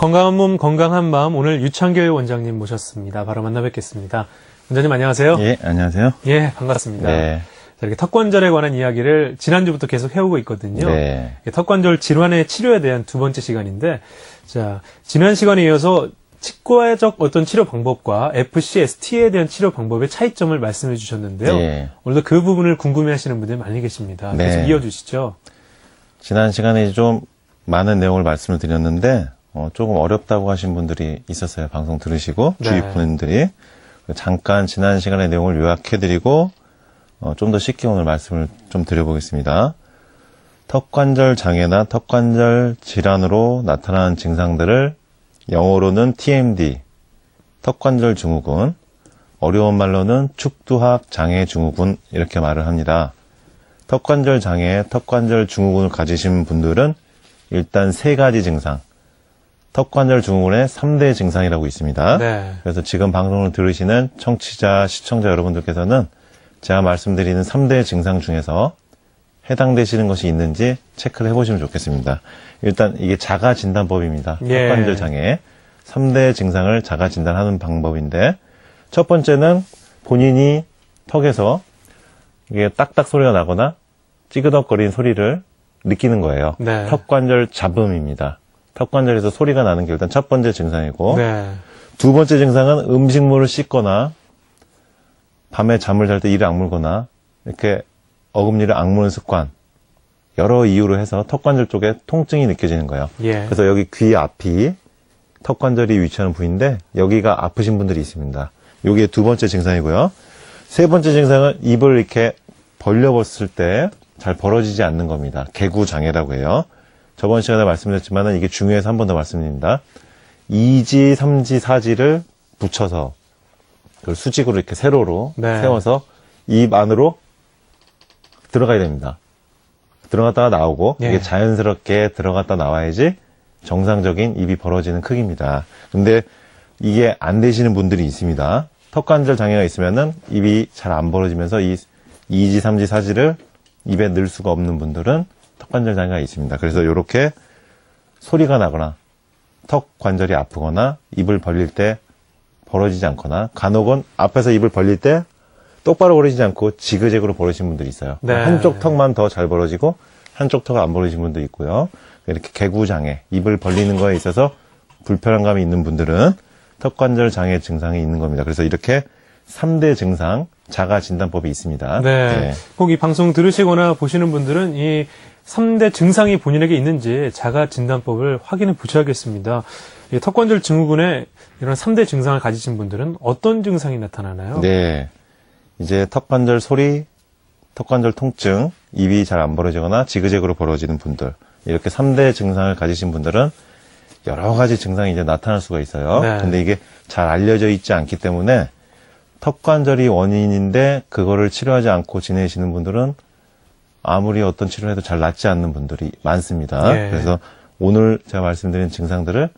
건강한 몸, 건강한 마음, 오늘 유창길 원장님 모셨습니다. 바로 만나 뵙겠습니다. 원장님 안녕하세요. 예, 안녕하세요. 예, 반갑습니다. 네. 자, 이렇게 턱관절에 관한 이야기를 지난주부터 계속 해오고 있거든요. 네. 턱관절 질환의 치료에 대한 두 번째 시간인데, 자, 지난 시간에 이어서 치과적 어떤 치료 방법과 FCST에 대한 치료 방법의 차이점을 말씀해 주셨는데요. 네. 오늘도 그 부분을 궁금해 하시는 분들이 많이 계십니다. 네. 계속 이어주시죠. 지난 시간에 좀 많은 내용을 말씀을 드렸는데, 조금 어렵다고 하신 분들이 있었어요. 방송 들으시고, 네. 주위 분들이. 잠깐 지난 시간의 내용을 요약해드리고, 좀 더 쉽게 오늘 말씀을 좀 드려보겠습니다. 턱관절 장애나 턱관절 질환으로 나타나는 증상들을 영어로는 TMD, 턱관절 증후군, 어려운 말로는 축두학 장애 증후군 이렇게 말을 합니다. 턱관절 장애, 턱관절 증후군을 가지신 분들은 일단 세 가지 증상, 턱관절 증후군의 3대 증상이라고 있습니다. 네. 그래서 지금 방송을 들으시는 청취자, 시청자 여러분들께서는 제가 말씀드리는 3대 증상 중에서 해당되시는 것이 있는지 체크를 해보시면 좋겠습니다. 일단 이게 자가진단법입니다. 예. 턱관절 장애 3대 증상을 자가진단하는 방법인데, 첫 번째는 본인이 턱에서 이게 딱딱 소리가 나거나 찌그덕거리는 소리를 느끼는 거예요. 네. 턱관절 잡음입니다. 턱관절에서 소리가 나는 게 일단 첫 번째 증상이고, 네. 두 번째 증상은 음식물을 씹거나 밤에 잠을 잘 때 이를 악물거나 이렇게 어금니를 악무는 습관, 여러 이유로 해서 턱관절 쪽에 통증이 느껴지는 거예요. 예. 그래서 여기 귀 앞이 턱관절이 위치하는 부위인데 여기가 아프신 분들이 있습니다. 여기에 두 번째 증상이고요. 세 번째 증상은 입을 이렇게 벌려봤을 때 잘 벌어지지 않는 겁니다. 개구장애라고 해요. 저번 시간에 말씀드렸지만 이게 중요해서 한 번 더 말씀드립니다. 2지, 3지, 4지를 붙여서 그걸 수직으로 이렇게 세로로 네. 세워서 입 안으로 들어가야 됩니다. 들어갔다가 나오고 예. 이게 자연스럽게 들어갔다 나와야지 정상적인 입이 벌어지는 크기입니다. 근데 이게 안 되시는 분들이 있습니다. 턱관절 장애가 있으면은 입이 잘 안 벌어지면서 이 2지, 3지, 4지를 입에 넣을 수가 없는 분들은 턱관절 장애가 있습니다. 그래서 이렇게 소리가 나거나 턱 관절이 아프거나 입을 벌릴 때 벌어지지 않거나 간혹은 앞에서 입을 벌릴 때 똑바로 벌어지지 않고 지그재그로 벌어지는 분들이 있어요. 네. 한쪽 턱만 더 잘 벌어지고 한쪽 턱은 안 벌어지는 분도 있고요. 이렇게 개구장애, 입을 벌리는 거에 있어서 불편함이 있는 분들은 턱관절 장애 증상이 있는 겁니다. 그래서 이렇게 3대 증상 자가진단법이 있습니다. 네. 네. 꼭 이 방송 들으시거나 보시는 분들은 이 3대 증상이 본인에게 있는지 자가진단법을 확인해 보셔야겠습니다. 이 턱관절 증후군의 이런 3대 증상을 가지신 분들은 어떤 증상이 나타나나요? 네. 이제 턱관절 소리, 턱관절 통증, 입이 잘 안 벌어지거나 지그재그로 벌어지는 분들, 이렇게 3대 증상을 가지신 분들은 여러 가지 증상이 이제 나타날 수가 있어요. 네. 근데 이게 잘 알려져 있지 않기 때문에 턱관절이 원인인데 그거를 치료하지 않고 지내시는 분들은 아무리 어떤 치료를 해도 잘 낫지 않는 분들이 많습니다. 예. 그래서 오늘 제가 말씀드린 증상들을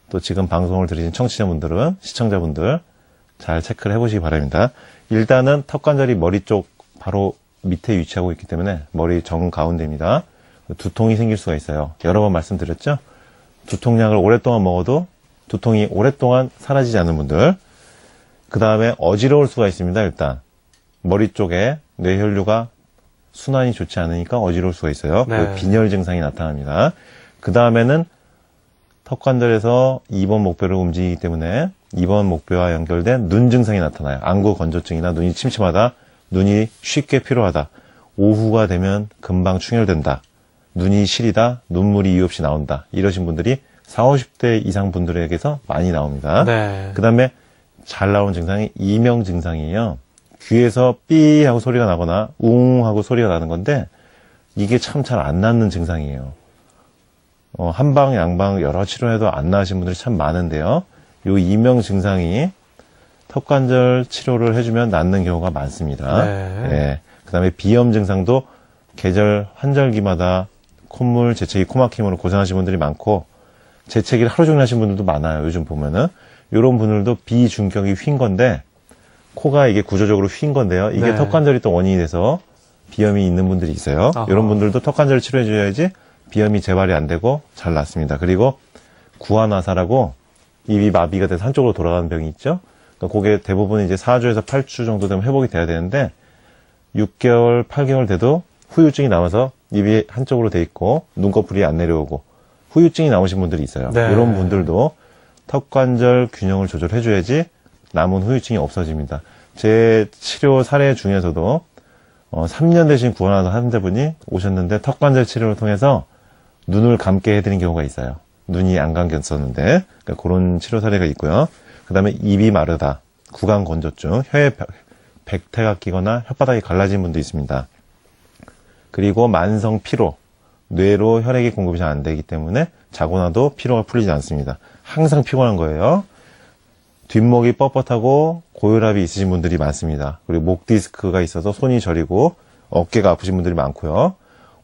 또 지금 방송을 들으신 청취자분들은, 시청자분들 잘 체크를 해보시기 바랍니다. 일단은 턱관절이 머리 쪽 바로 밑에 위치하고 있기 때문에 머리 정 가운데입니다. 두통이 생길 수가 있어요. 여러 번 말씀드렸죠? 두통약을 오랫동안 먹어도 두통이 오랫동안 사라지지 않는 분들. 그 다음에 어지러울 수가 있습니다. 일단 머리 쪽에 뇌혈류가 순환이 좋지 않으니까 어지러울 수가 있어요. 네. 빈혈 증상이 나타납니다. 그 다음에는 턱관절에서 2번 목뼈를 움직이기 때문에 2번 목뼈와 연결된 눈 증상이 나타나요. 안구 건조증이나 눈이 침침하다, 눈이 쉽게 피로하다, 오후가 되면 금방 충혈된다, 눈이 시리다, 눈물이 이유 없이 나온다, 이러신 분들이 40, 50대 이상 분들에게서 많이 나옵니다. 네. 그 다음에 잘 나오는 증상이 이명 증상이에요. 귀에서 삐 하고 소리가 나거나 웅 하고 소리가 나는 건데 이게 참 잘 안 낫는 증상이에요. 한방, 양방 여러 치료해도 안 나으신 분들이 참 많은데요. 요 이명 증상이 턱관절 치료를 해주면 낫는 경우가 많습니다. 네. 예. 그 다음에 비염 증상도 계절 환절기마다 콧물, 재채기, 코막힘으로 고생하시는 분들이 많고 재채기를 하루 종일 하시는 분들도 많아요. 요즘 보면은. 요런 분들도 비중격이 휜 건데 코가 이게 구조적으로 휜 건데요. 이게 네. 턱관절이 또 원인이 돼서 비염이 있는 분들이 있어요. 아하. 이런 분들도 턱관절을 치료해 줘야지 비염이 재발이 안 되고 잘 낫습니다. 그리고 구안화사라고 입이 마비가 돼서 한쪽으로 돌아가는 병이 있죠. 그러니까 그게 대부분 이제 4주에서 8주 정도 되면 회복이 돼야 되는데 6개월, 8개월 돼도 후유증이 남아서 입이 한쪽으로 돼 있고 눈꺼풀이 안 내려오고 후유증이 남으신 분들이 있어요. 네. 이런 분들도 턱관절 균형을 조절해줘야지 남은 후유증이 없어집니다. 제 치료 사례 중에서도 3년 되신 구안화사 환자분이 오셨는데 턱관절 치료를 통해서 눈을 감게 해드린 경우가 있어요. 눈이 안 감겼었는데 그러니까 그런 치료 사례가 있고요. 그 다음에 입이 마르다, 구강 건조증, 혀에 백태가 끼거나 혓바닥이 갈라진 분도 있습니다. 그리고 만성 피로, 뇌로 혈액이 공급이 잘 안 되기 때문에 자고 나도 피로가 풀리지 않습니다. 항상 피곤한 거예요. 뒷목이 뻣뻣하고 고혈압이 있으신 분들이 많습니다. 그리고 목 디스크가 있어서 손이 저리고 어깨가 아프신 분들이 많고요.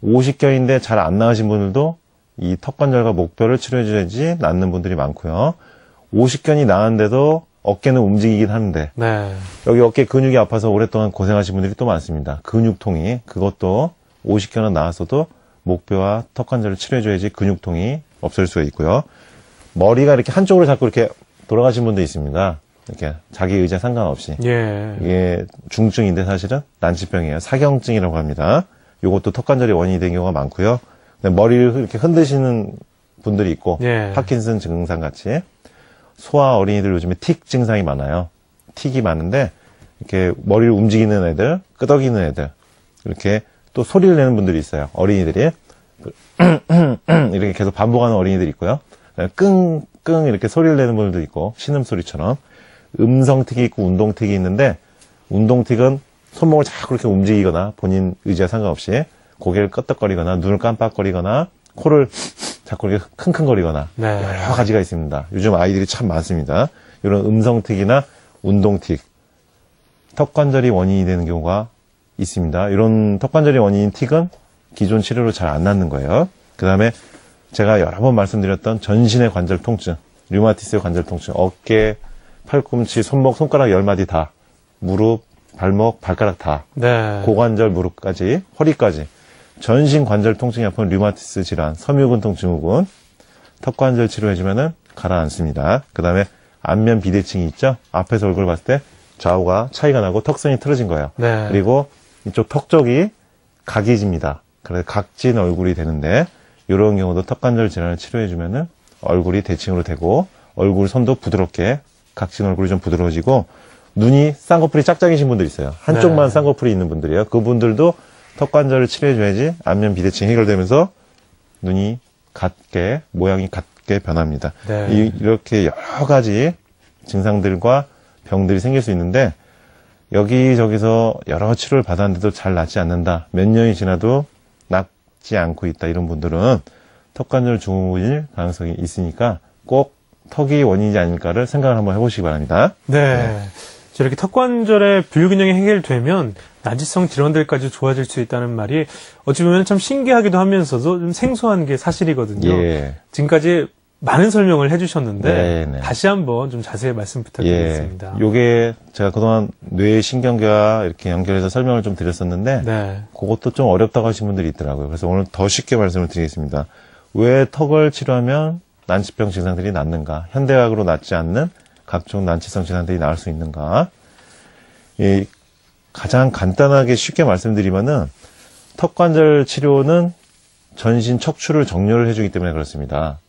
50견인데 잘 안 나으신 분들도 이 턱관절과 목뼈를 치료해줘야지 낫는 분들이 많고요. 50견이 나은데도 어깨는 움직이긴 하는데 네. 여기 어깨 근육이 아파서 오랫동안 고생하신 분들이 또 많습니다. 근육통이 그것도 50견은 나았어도 목뼈와 턱관절을 치료해줘야지 근육통이 없을 수가 있고요. 머리가 이렇게 한쪽으로 자꾸 이렇게 돌아가신 분도 있습니다. 이렇게 자기 의지와 상관없이. 예. 이게 중증인데 사실은 난치병이에요. 사경증이라고 합니다. 이것도 턱관절이 원인이 된 경우가 많고요. 머리를 이렇게 흔드시는 분들이 있고 예. 파킨슨 증상 같이 소아 어린이들 요즘에 틱 증상이 많아요. 틱이 많은데 이렇게 머리를 움직이는 애들, 끄덕이는 애들 이렇게 또 소리를 내는 분들이 있어요. 어린이들이 이렇게 계속 반복하는 어린이들이 있고요. 끙끙 이렇게 소리를 내는 분들도 있고 신음소리처럼 음성틱이 있고 운동틱이 있는데 운동틱은 손목을 자꾸 이렇게 움직이거나 본인 의지와 상관없이 고개를 끄덕거리거나 눈을 깜빡거리거나 코를 자꾸 이렇게 킁킁거리거나 네. 여러 가지가 있습니다. 요즘 아이들이 참 많습니다. 이런 음성틱이나 운동틱, 턱관절이 원인이 되는 경우가 있습니다. 이런 턱관절이 원인인 틱은 기존 치료로 잘 안 낫는 거예요. 그 다음에 제가 여러 번 말씀드렸던 전신의 관절 통증, 류마티스의 관절 통증, 어깨, 팔꿈치, 손목, 손가락 10마디 다, 무릎, 발목, 발가락 다, 네. 고관절, 무릎까지, 허리까지 전신 관절 통증이 아픈 류마티스 질환, 섬유근통 증후군, 턱관절 치료해주면은 가라앉습니다. 그 다음에 안면 비대칭이 있죠? 앞에서 얼굴 봤을 때 좌우가 차이가 나고 턱선이 틀어진 거예요. 네. 그리고 이쪽 턱 쪽이 각이집니다. 그래서 각진 얼굴이 되는데 이런 경우도 턱관절 질환을 치료해주면은 얼굴이 대칭으로 되고 얼굴 선도 부드럽게 각진 얼굴이 좀 부드러워지고 눈이 쌍꺼풀이 짝짝이신 분들 있어요. 한쪽만 네. 쌍꺼풀이 있는 분들이에요. 그분들도 턱관절을 치료해줘야지 안면 비대칭이 해결되면서 눈이 같게 모양이 같게 변합니다. 네. 이렇게 여러 가지 증상들과 병들이 생길 수 있는데 여기저기서 여러 치료를 받았는데도 잘 낫지 않는다. 몇 년이 지나도 낫지 않고 있다. 이런 분들은 턱관절 증후군일 가능성이 있으니까 꼭 턱이 원인이지 아닐까를 생각을 한번 해보시기 바랍니다. 네. 이렇게 턱관절의 불균형이 해결되면 난치성 질환들까지 좋아질 수 있다는 말이 어찌 보면 참 신기하기도 하면서도 좀 생소한 게 사실이거든요. 예. 지금까지 많은 설명을 해주셨는데 네네. 다시 한번 좀 자세히 말씀 부탁드리겠습니다. 요게 제가 그동안 뇌신경계와 이렇게 연결해서 설명을 좀 드렸었는데 네. 그것도 좀 어렵다고 하신 분들이 있더라고요. 그래서 오늘 더 쉽게 말씀을 드리겠습니다. 왜 턱을 치료하면 난치병 증상들이 낫는가? 현대의학으로 낫지 않는 각종 난치성 질환들이 나을 수 있는가? 가장 간단하게 쉽게 말씀드리면은 턱관절 치료는 전신 척추를 정렬을 해주기 때문에 그렇습니다.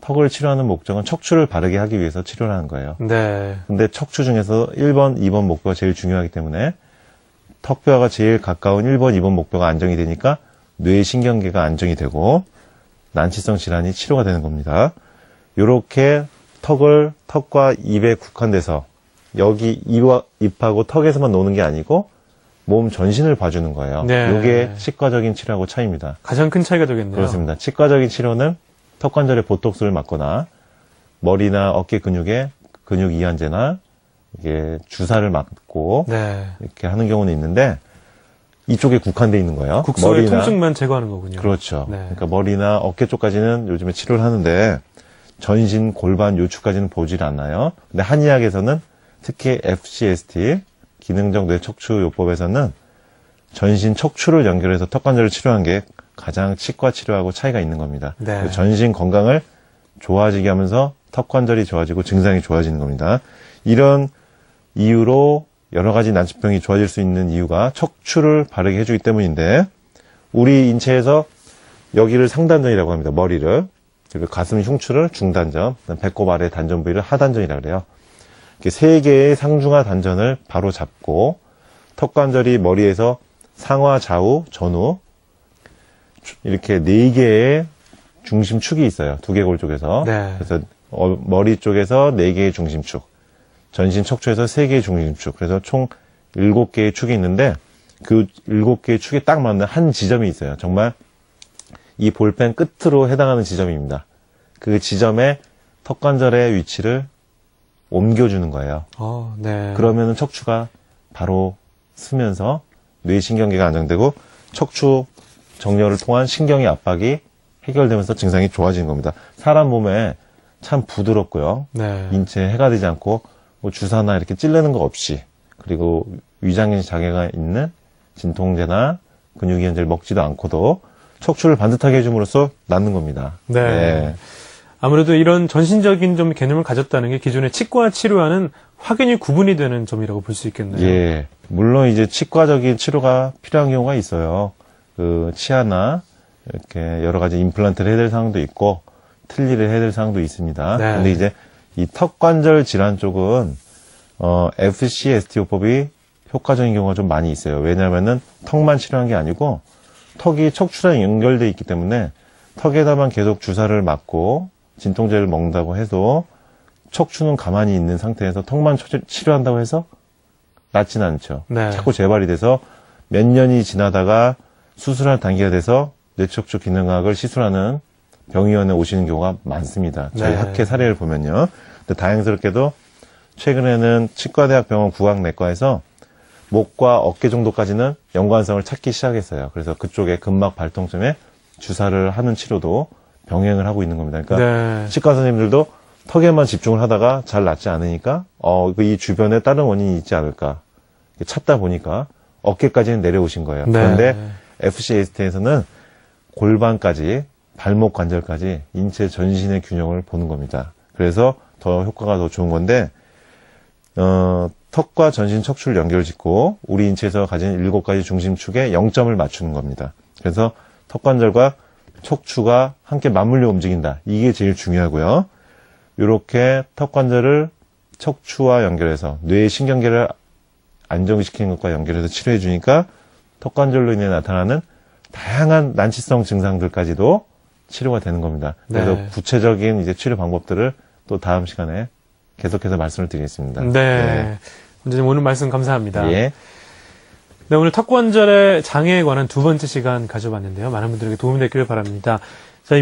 턱을 치료하는 목적은 척추를 바르게 하기 위해서 치료를 하는 거예요. 네. 근데 척추 중에서 1번, 2번 목뼈가 제일 중요하기 때문에 턱뼈가 제일 가까운 1번, 2번 목뼈가 안정이 되니까 뇌신경계가 안정이 되고 난치성 질환이 치료가 되는 겁니다. 요렇게 턱과 입에 국한돼서 여기 입하고 턱에서만 노는 게 아니고 몸 전신을 봐주는 거예요. 네. 요게 치과적인 치료하고 차이입니다. 가장 큰 차이가 되겠네요. 그렇습니다. 치과적인 치료는 턱관절에 보톡스를 맞거나 머리나 어깨 근육에 근육 이완제나 이게 주사를 맞고 네. 이렇게 하는 경우는 있는데 이쪽에 국한돼 있는 거예요. 국소의 통증만 제거하는 거군요. 그렇죠. 네. 그러니까 머리나 어깨 쪽까지는 요즘에 치료를 하는데 전신, 골반, 요추까지는 보질 않아요. 근데 한의학에서는 특히 FCST, 기능적 뇌척추요법에서는 전신 척추를 연결해서 턱관절을 치료한 게 가장 치과 치료하고 차이가 있는 겁니다. 네. 전신 건강을 좋아지게 하면서 턱 관절이 좋아지고 증상이 좋아지는 겁니다. 이런 이유로 여러 가지 난치병이 좋아질 수 있는 이유가 척추를 바르게 해주기 때문인데, 우리 인체에서 여기를 상단전이라고 합니다. 머리를. 그리고 가슴 흉추를 중단전, 배꼽 아래 단전 부위를 하단전이라고 그래요. 이렇게 세 개의 상중하 단전을 바로 잡고 턱 관절이 머리에서 상하, 좌우, 전후 이렇게 네 개의 중심축이 있어요. 두개골 쪽에서. 네. 그래서 머리 쪽에서 네 개의 중심축, 전신 척추에서 세 개의 중심축, 그래서 총 7개의 축이 있는데 그 7개의 축에 딱 맞는 한 지점이 있어요. 정말 이 볼펜 끝으로 해당하는 지점입니다. 그 지점에 턱 관절의 위치를 옮겨주는 거예요. 네. 그러면은 척추가 바로 쓰면서 뇌신경계가 안정되고 척추 정렬을 통한 신경의 압박이 해결되면서 증상이 좋아지는 겁니다. 사람 몸에 참 부드럽고요. 네. 인체에 해가 되지 않고 뭐 주사나 이렇게 찔르는 거 없이, 그리고 위장에 장애가 있는 진통제나 근육이완제를 먹지도 않고도 척추를 반듯하게 해줌으로써 낫는 겁니다. 네. 네. 아무래도 이런 전신적인 좀 개념을 가졌다는 게 기존의 치과 치료와는 확연히 구분이 되는 점이라고 볼 수 있겠네요. 예. 물론 이제 치과적인 치료가 필요한 경우가 있어요. 그 치아나 이렇게 여러 가지 임플란트를 해야 될 상황도 있고 틀니를 해야 될 상황도 있습니다. 네. 근데 이제 이 턱관절 질환 쪽은 FCST요법이 효과적인 경우가 좀 많이 있어요. 왜냐하면은 턱만 치료한 게 아니고 턱이 척추랑 연결돼 있기 때문에 턱에다만 계속 주사를 맞고 진통제를 먹는다고 해도 척추는 가만히 있는 상태에서 턱만 치료한다고 해서 낫진 않죠. 네. 자꾸 재발이 돼서 몇 년이 지나다가 수술할 단계가 돼서 뇌척추 기능학을 시술하는 병의원에 오시는 경우가 많습니다. 저희 네. 학회 사례를 보면요. 근데 다행스럽게도 최근에는 치과대학병원 구강내과에서 목과 어깨 정도까지는 연관성을 찾기 시작했어요. 그래서 그쪽에 근막 발통점에 주사를 하는 치료도 병행을 하고 있는 겁니다. 그러니까 네. 치과 선생님들도 턱에만 집중을 하다가 잘 낫지 않으니까 이 주변에 다른 원인이 있지 않을까 찾다 보니까 어깨까지는 내려오신 거예요. 네. 그런데 FCST에서는 골반까지 발목 관절까지 인체 전신의 균형을 보는 겁니다. 그래서 더 효과가 더 좋은 건데 턱과 전신 척추를 연결짓고 우리 인체에서 가진 7가지 중심축에 0점을 맞추는 겁니다. 그래서 턱관절과 척추가 함께 맞물려 움직인다. 이게 제일 중요하고요. 이렇게 턱관절을 척추와 연결해서 뇌 신경계를 안정시키는 것과 연결해서 치료해 주니까 턱관절로 인해 나타나는 다양한 난치성 증상들까지도 치료가 되는 겁니다. 그래서 네. 구체적인 이제 치료 방법들을 또 다음 시간에 계속해서 말씀을 드리겠습니다. 네. 원장님 오늘 말씀 감사합니다. 예. 네, 오늘 턱관절의 장애에 관한 두 번째 시간 가져봤는데요. 많은 분들에게 도움이 됐기를 바랍니다. 자,